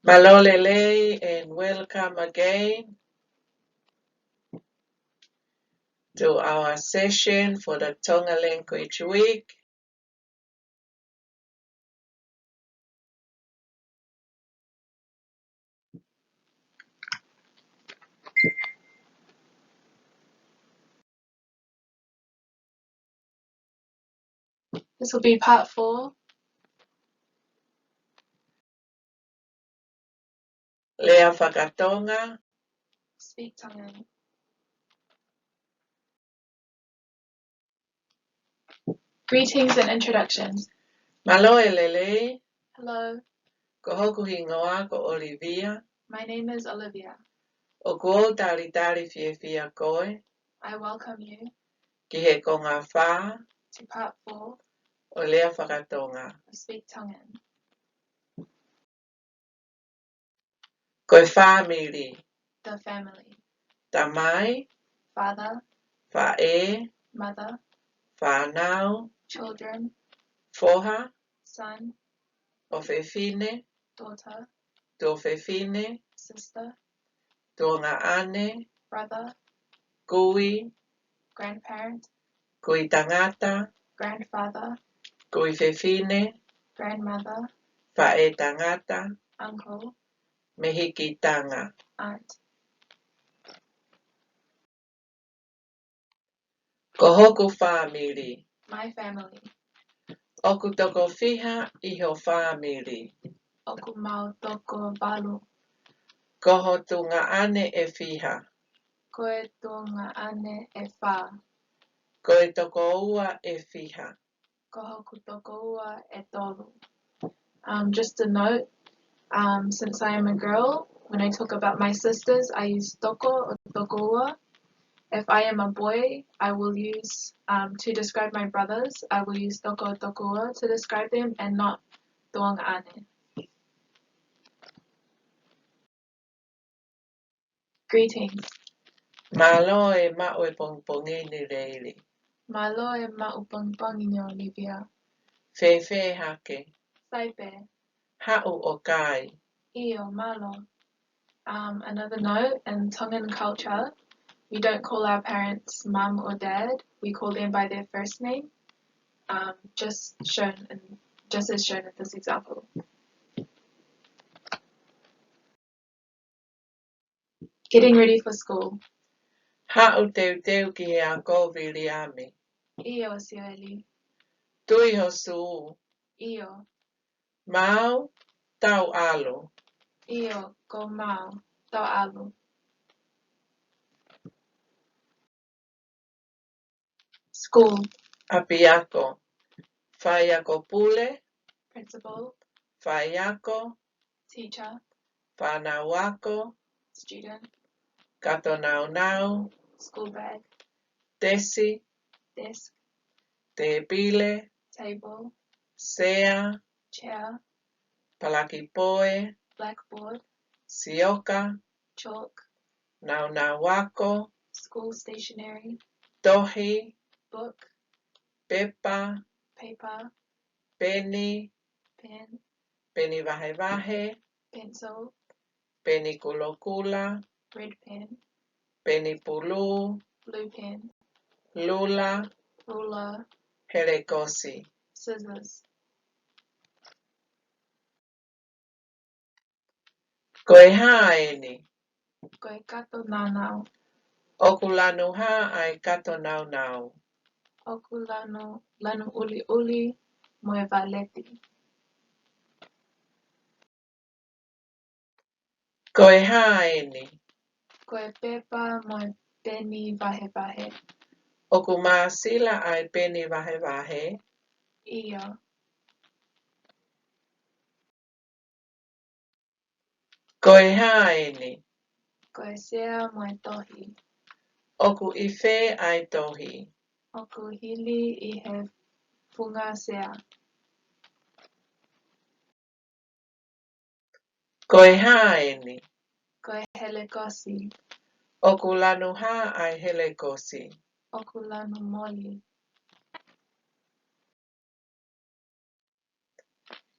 Malolele and welcome again to our session for the Tonga Language Week. This will be part 4. Lea Faka Tonga. Speak Tongan. Greetings and introductions. Malolele. Hello, Ko hoku hingoa ko Olivia. my name is Olivia. O ko tari fia koe. I welcome you Ki he ko ngā whā to part 4 o Lea Faka Tonga. of Speak Tongan. Koe famili. The family. Tamai. Father, Whae. mother, Whanau. children, Foha. son, O whewhine. daughter, Tō whewhine. sister, Tō ngā ane. brother, Kui. grandparent, Kui tangata. grandfather, Kui whewhine. grandmother, Whae tangata. uncle, Mehikitanga. aunt. Ko hoku famili. My family. Oku toko whiha iho famili. Oku mau toko balu. Koho tunga ane e whiha. Koe tunga ane e whā. Koe toko ua e whiha. Ko hoku toko ua e tolu. Just a note, since I am a girl, when I talk about my sisters, I use toko or toko ua. If I am a boy, I will use, to describe my brothers, I will use toko ua to describe them and not tuanga ane. Greetings. Malo e mao e pongpongi ni reili. Malo e ma'upangpang inyo, Olivia. Whewhe hake. Saipe. Hau o kai. Iyo, malo. Another note, in Tongan culture, we don't call our parents mum or dad. We call them by their first name, just as shown in this example. Getting ready for school. Hau teu ki he a kovili ame. Iyo, Sioli. Tui ho suu. Iyo. Mau tau alo. Iyo, ko mau. Tau alu. School. Apiako. Whaiako pule. Principal. Whaiako. Teacher. Whanauako. Student. Kato nau. School bag. Tesi. Desk. Te pile. Table. Sea. Chair. Palakipoe. Blackboard. Sioka. Chalk. Nauwako. School stationery. Tohi. Book. Pepa. Paper. Peni. Pen. Peni vahe. Pencil. Peni kulokula. Red pen. Peni pulu. Blue pen. Lula. Ruler. Herekosi. Scissors. Koe haeni. Koe kato nanau. Oku lanu ha ai kato nau. Oku lanu uli moe valeti. Koe haeni. Koe pepa moe peni vahe. Oku maasila ai peni vahe. Iyo. Koe haeni. Koe sea moe tohi. Oku ife ai tohi. Oku hili I he funga sea. Koe haeni. Koe helekosi. Oku lanu ha ai helekosi. Oku lanu moli.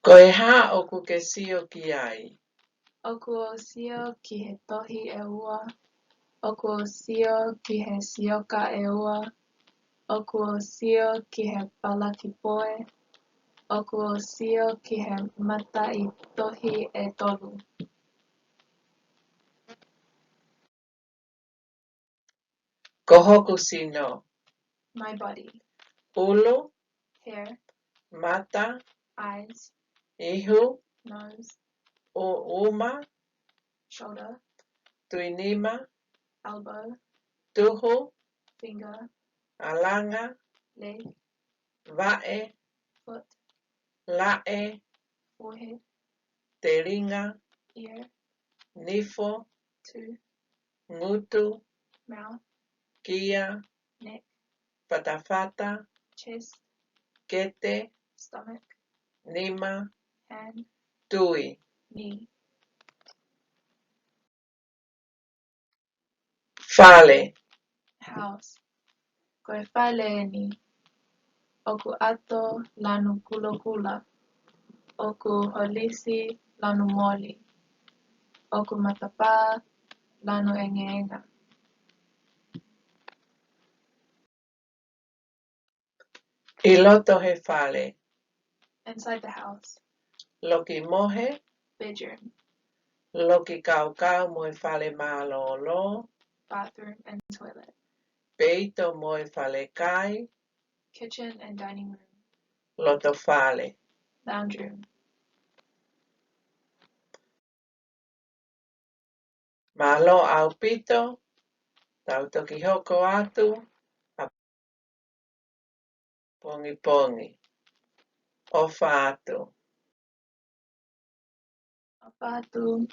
Koe ha oku kesio ki ai. Oku o sio ki he tohi e ua. Oku o sio ki he sioka e ua. Oku o sio ki he palaki poe. Oku o sio ki he mata I tohi e tolu. Ko hoku sino. My body. Ulu, Hair. mata, Eyes. ihu, Nose. uma, Shoulder. tuinima, Elbow. tuhu, Finger. alanga, Leg. vae, Foot. lae, Forehead. te ringa, Ear. nifo, Two. ngutu, Mouth. kia, Neck. fatafata, Chest. kete, Stomach. nima, Hand. tui. Knee. Fale, House. Koe whaleeni. Oku ato lanu kulokula. Oku holisi lanu moli. Oku matapa lanu enga. iloto he fale, Inside the house. loki mohe, Bedroom. loki kaukau moe fale malolo, Bathroom and toilet. peito moe fale kai, Kitchen and dining room. loto fale. Lounge room. Malo au pito, tau toki hoko atu, a pongi pongi, ofa atu. Bathroom.